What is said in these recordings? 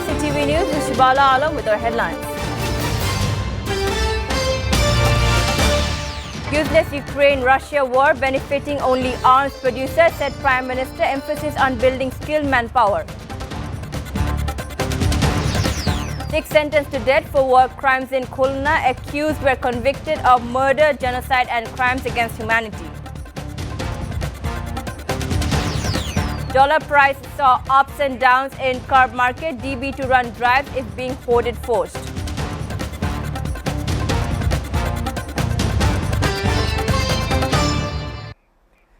SATV News with Shibala Alam with our headlines. Useless Ukraine-Russia war benefiting only arms producers, said Prime Minister. Emphasis on building skilled manpower. 6 sentenced to death for war crimes in Khulna. Accused were convicted of murder, genocide and crimes against humanity. Dollar price saw ups and downs in carb market. DB to run drives is being hoarded forced.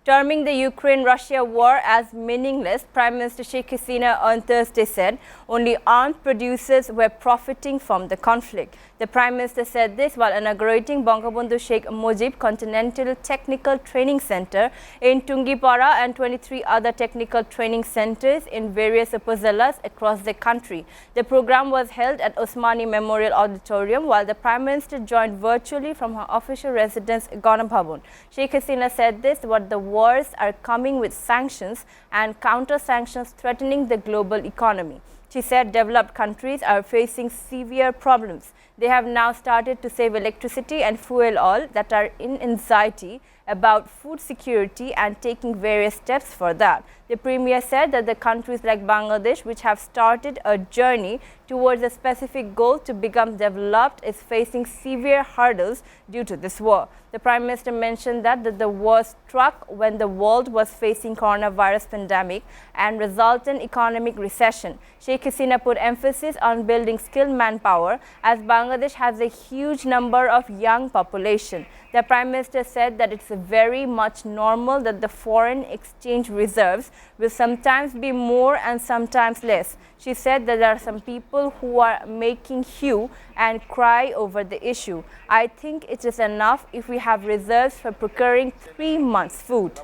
Terming the Ukraine-Russia war as meaningless, Prime Minister Sheikh Hasina on Thursday said only arms producers were profiting from the conflict. The Prime Minister said this while inaugurating Bangabandhu Sheikh Mujib Continental Technical Training Centre in Tungipara and 23 other technical training centres in various upazilas across the country. The program was held at Osmani Memorial Auditorium while the Prime Minister joined virtually from her official residence, Ganabhavan. Sheikh Hasina said this what the wars are coming with sanctions and counter-sanctions threatening the global economy. She said developed countries are facing severe problems. They have now started to save electricity and fuel oil that are in anxiety about food security and taking various steps for that. The Premier said that the countries like Bangladesh, which have started a journey towards a specific goal to become developed, is facing severe hurdles due to this war. The Prime Minister mentioned that the war struck when the world was facing coronavirus pandemic and resultant economic recession. Sheikh Hasina put emphasis on building skilled manpower as Bangladesh has a huge number of young population. The Prime Minister said that it's very much normal that the foreign exchange reserves will sometimes be more and sometimes less. She said that there are some people who are making hue and cry over the issue. I think it is enough if we have reserves for procuring 3 months' food.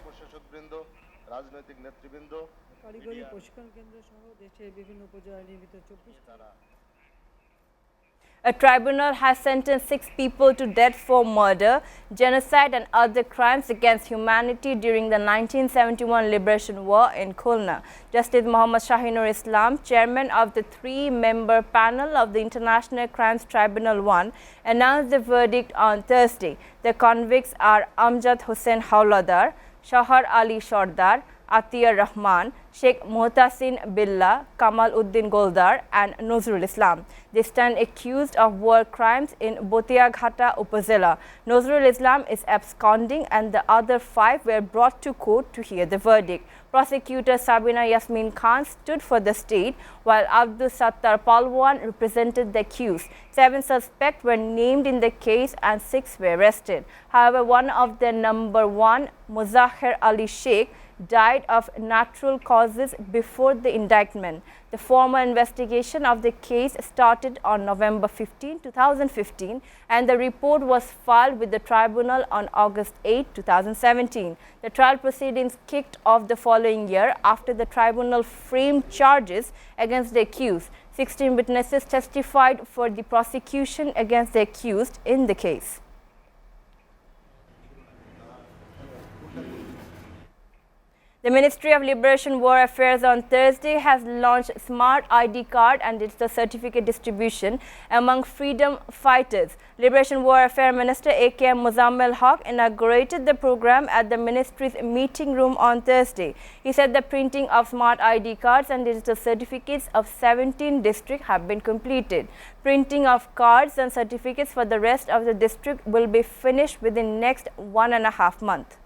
A tribunal has sentenced 6 people to death for murder, genocide and other crimes against humanity during the 1971 Liberation War in Khulna. Justice Muhammad Shahinur Islam, chairman of the 3-member panel of the International Crimes Tribunal 1, announced the verdict on Thursday. The convicts are Amjad Hussain Hauladar, Shahar Ali Shordar, Atiyar Rahman, Sheikh Mohtasin Billah, Kamal Uddin Goldar and Nozrul Islam. They stand accused of war crimes in Botiaghata Upazila. Nozrul Islam is absconding and the other 5 were brought to court to hear the verdict. Prosecutor Sabina Yasmin Khan stood for the state while Abdul Sattar Palwan represented the accused. 7 suspects were named in the case and 6 were arrested. However, one of the number 1, Muzahir Ali Sheikh, died of natural causes before the indictment. The formal investigation of the case started on November 15, 2015 and the report was filed with the tribunal on August 8, 2017. The trial proceedings kicked off the following year after the tribunal framed charges against the accused. 16 witnesses testified for the prosecution against the accused in the case. The Ministry of Liberation War Affairs on Thursday has launched Smart ID card and digital certificate distribution among freedom fighters. Liberation War Affairs Minister AKM Muzammil Haq inaugurated the program at the ministry's meeting room on Thursday. He said the printing of Smart ID cards and digital certificates of 17 districts have been completed. Printing of cards and certificates for the rest of the district will be finished within next 1.5 months.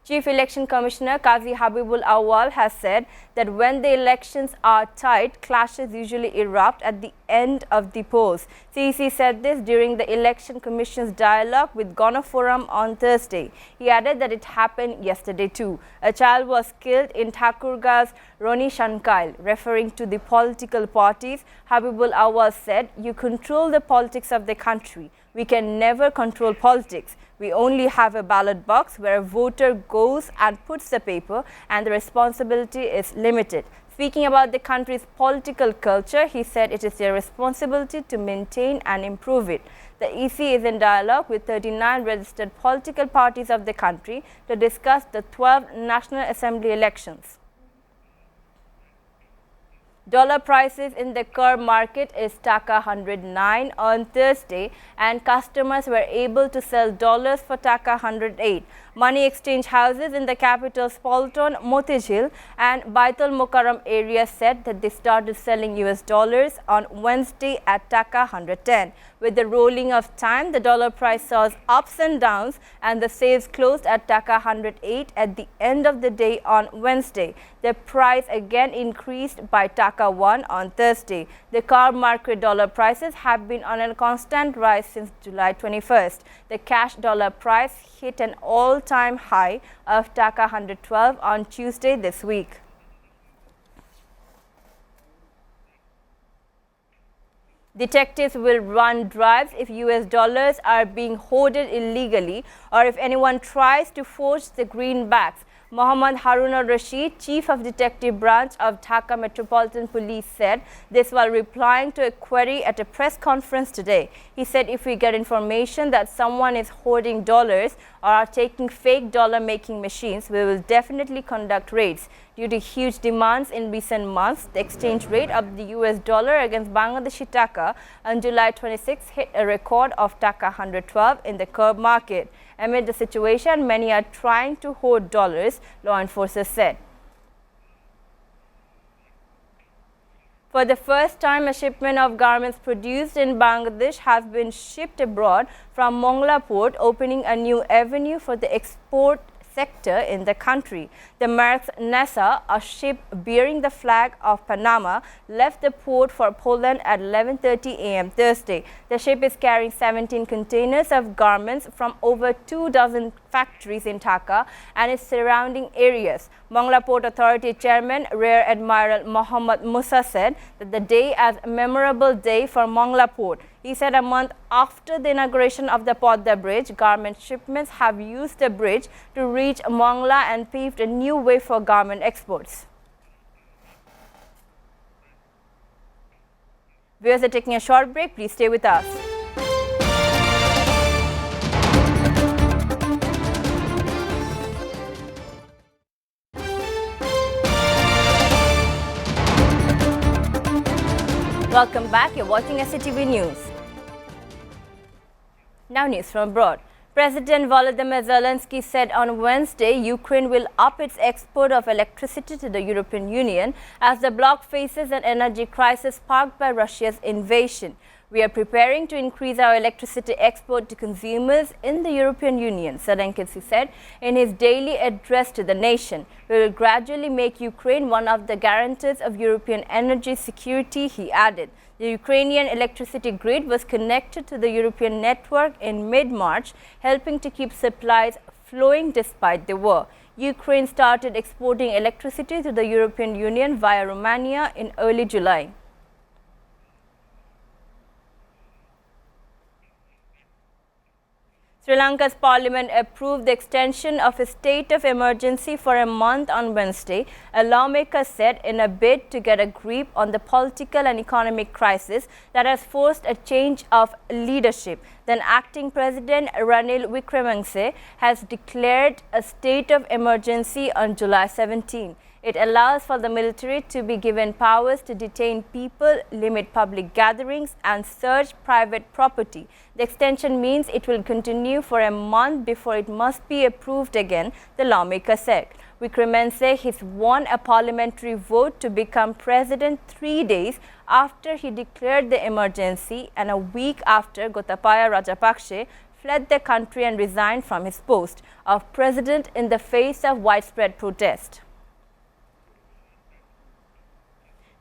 Chief Election Commissioner Qazi Habibul Awal has said that when the elections are tight, clashes usually erupt at the end of the polls. CEC said this during the Election Commission's dialogue with Gana Forum on Thursday. He added that it happened yesterday too. A child was killed in Thakurga's Roni Shankail. Referring to the political parties, Habibul Awal said, "You control the politics of the country. We can never control politics. We only have a ballot box where a voter goes and puts the paper and the responsibility is limited." Speaking about the country's political culture, he said it is their responsibility to maintain and improve it. The EC is in dialogue with 39 registered political parties of the country to discuss the 12 National Assembly elections. Dollar prices in the curb market is Dhaka 109 on Thursday, and customers were able to sell dollars for Dhaka 108. Money exchange houses in the capital Spalton, Motijhil and Baitul Mukarram area said that they started selling US dollars on Wednesday at Dhaka 110. With the rolling of time, the dollar price saw ups and downs, and the sales closed at Dhaka 108 at the end of the day on Wednesday. The price again increased by Dhaka 1 on Thursday. The car market dollar prices have been on a constant rise since July 21st. The cash dollar price hit an all-time high of Dhaka 112 on Tuesday this week. Detectives will run drives if US dollars are being hoarded illegally or if anyone tries to forge the greenbacks. Mohammad Harun al-Rashid, Chief of Detective Branch of Dhaka Metropolitan Police, said this while replying to a query at a press conference today. He said if we get information that someone is hoarding dollars or are taking fake dollar-making machines, we will definitely conduct raids. Due to huge demands in recent months, the exchange rate of the US dollar against Bangladeshi taka on July 26 hit a record of Dhaka 112 in the curb market. Amid the situation, many are trying to hoard dollars, law enforcers said. For the first time, a shipment of garments produced in Bangladesh has been shipped abroad from Bangla port, opening a new avenue for the export sector in the country. The Maersk Nessa, a ship bearing the flag of Panama, left the port for Poland at 11:30 a.m. Thursday. The ship is carrying 17 containers of garments from over 24 factories in Dhaka and its surrounding areas. Bangla Port Authority Chairman Rear Admiral Mohammad Musa said that the day as a memorable day for Bangla Port. He said a month after the inauguration of the Podda Bridge, garment shipments have used the bridge to reach Bangla and paved a new way for garment exports. Viewers are taking a short break. Please stay with us. Welcome back. You're watching SATV News. Now news from abroad. President Volodymyr Zelensky said on Wednesday Ukraine will up its export of electricity to the European Union as the bloc faces an energy crisis sparked by Russia's invasion. We are preparing to increase our electricity export to consumers in the European Union, Zelensky said in his daily address to the nation. We will gradually make Ukraine one of the guarantors of European energy security, he added. The Ukrainian electricity grid was connected to the European network in mid-March, helping to keep supplies flowing despite the war. Ukraine started exporting electricity to the European Union via Romania in early July. Sri Lanka's parliament approved the extension of a state of emergency for a month on Wednesday, a lawmaker said, in a bid to get a grip on the political and economic crisis that has forced a change of leadership. Then acting President Ranil Wickremesinghe has declared a state of emergency on July 17. It allows for the military to be given powers to detain people, limit public gatherings and search private property. The extension means it will continue for a month before it must be approved again, the lawmaker said. Wickremesinghe has won a parliamentary vote to become president 3 days after he declared the emergency and a week after Gotabaya Rajapakse fled the country and resigned from his post of president in the face of widespread protest.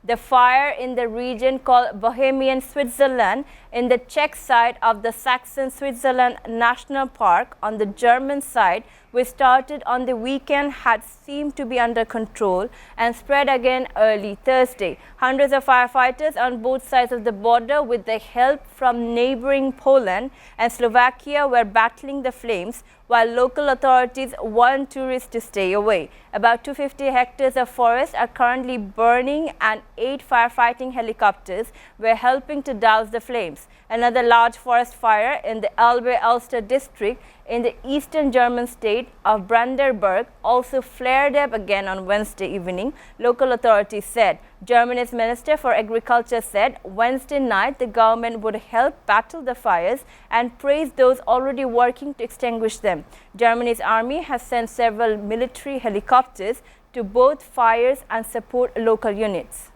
The fire in the region called Bohemian Switzerland in the Czech side of the Saxon Switzerland National Park on the German side, which started on the weekend, had seemed to be under control and spread again early Thursday. Hundreds of firefighters on both sides of the border, with the help from neighboring Poland and Slovakia, were battling the flames, while local authorities warned tourists to stay away. About 250 hectares of forest are currently burning and 8 firefighting helicopters were helping to douse the flames. Another large forest fire in the Elbe-Elster district in the eastern German state of Brandenburg also flared up again on Wednesday evening, local authorities said. Germany's Minister for Agriculture said Wednesday night the government would help battle the fires and praised those already working to extinguish them. Germany's army has sent several military helicopters to both fires and support local units.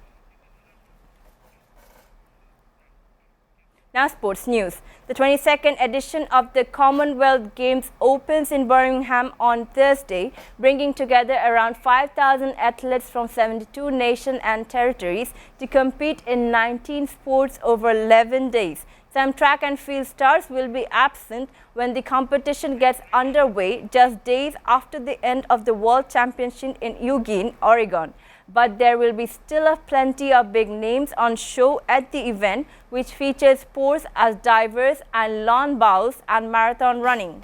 Now sports news. The 22nd edition of the Commonwealth Games opens in Birmingham on Thursday, bringing together around 5,000 athletes from 72 nations and territories to compete in 19 sports over 11 days. Some track and field stars will be absent when the competition gets underway just days after the end of the World Championship in Eugene, Oregon. But there will be still plenty of big names on show at the event, which features sports as diverse and lawn bowls and marathon running.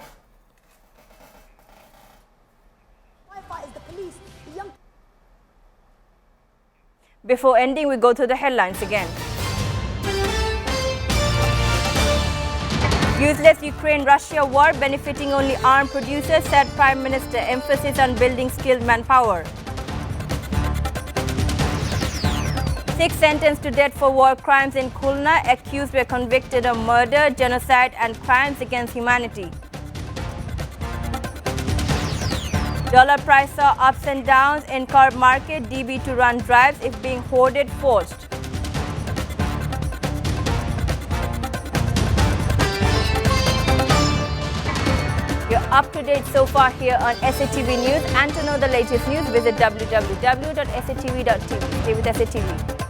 Before ending, we go to the headlines again. Useless Ukraine-Russia war benefiting only armed producers, said Prime Minister. Emphasis on building skilled manpower. 6 sentenced to death for war crimes in Khulna. Accused were convicted of murder, genocide and crimes against humanity. Dollar price saw ups and downs in carb market. DB to run drives if being hoarded forced. You're up to date so far here on SATV News, and to know the latest news, visit www.satv.tv. Stay with SATV.